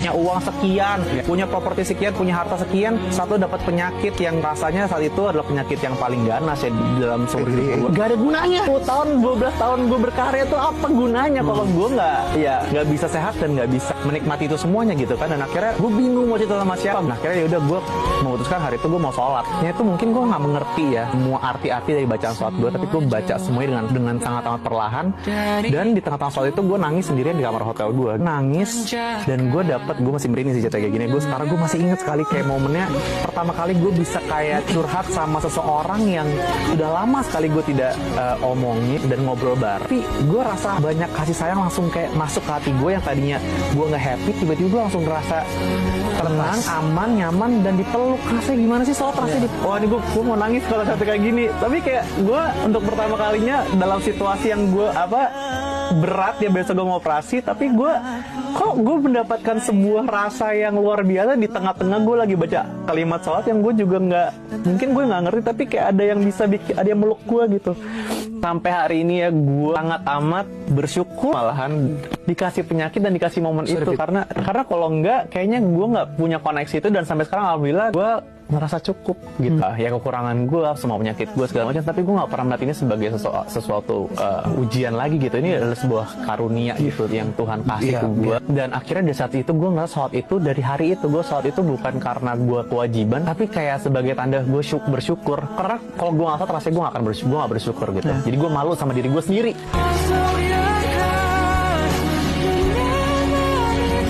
punya uang sekian, punya properti sekian, punya harta sekian, satu dapat penyakit yang rasanya saat itu adalah penyakit yang paling ganas ya dalam seumur hidup gue. Gak ada gunanya. 10 tahun, 12 tahun gue berkarya tuh apa gunanya kalau gue nggak bisa sehat dan nggak bisa menikmati itu semuanya gitu kan. Dan akhirnya gue bingung mau cerita sama siapa. Nah akhirnya yaudah gue memutuskan hari itu gue mau sholat. Ya itu mungkin gue nggak mengerti ya semua arti-arti dari bacaan sholat gue, tapi gue baca semuanya dengan sangat amat perlahan. Dan di tengah-tengah sholat itu gue nangis sendirian di kamar hotel gue, nangis. Dan gue masih merinding sih cerita kayak gini. Sekarang gue masih ingat sekali kayak momennya pertama kali gue bisa kayak curhat sama seseorang yang udah lama sekali gue tidak omongin dan ngobrol bareng. Tapi gue rasa banyak kasih sayang langsung kayak masuk ke hati gue yang tadinya gue nggak happy, tiba-tiba gue langsung ngerasa tenang, aman, nyaman, dan dipeluk. Rasanya gimana sih soal rasanya wah ini gue mau nangis kalau kata kayak gini. Tapi kayak gue untuk pertama kalinya dalam situasi yang gue berat ya, biasa gue mau operasi, tapi gue mendapatkan sebuah rasa yang luar biasa di tengah-tengah gue lagi baca kalimat sholat yang gue juga mungkin gue nggak ngerti, tapi kayak ada yang bisa ada yang meluk gue gitu. Sampai hari ini ya gue sangat amat bersyukur malahan dikasih penyakit dan dikasih momen itu, karena kalau enggak kayaknya gue nggak punya koneksi itu, dan sampai sekarang alhamdulillah gue merasa cukup gitu. Ya kekurangan gue, semua penyakit gue segala macam, tapi gue nggak pernah melihat ini sebagai sesuatu ujian lagi gitu. Ini adalah sebuah karunia gitu yang Tuhan kasih ke gue. Dan akhirnya di saat itu gue ngerasa sholat itu, dari hari itu gue sholat itu bukan karena gue kewajiban, tapi kayak sebagai tanda gue bersyukur. Karena kalau gue nggak sholat rasanya gue nggak bersyukur gitu. Jadi gue malu sama diri gue sendiri.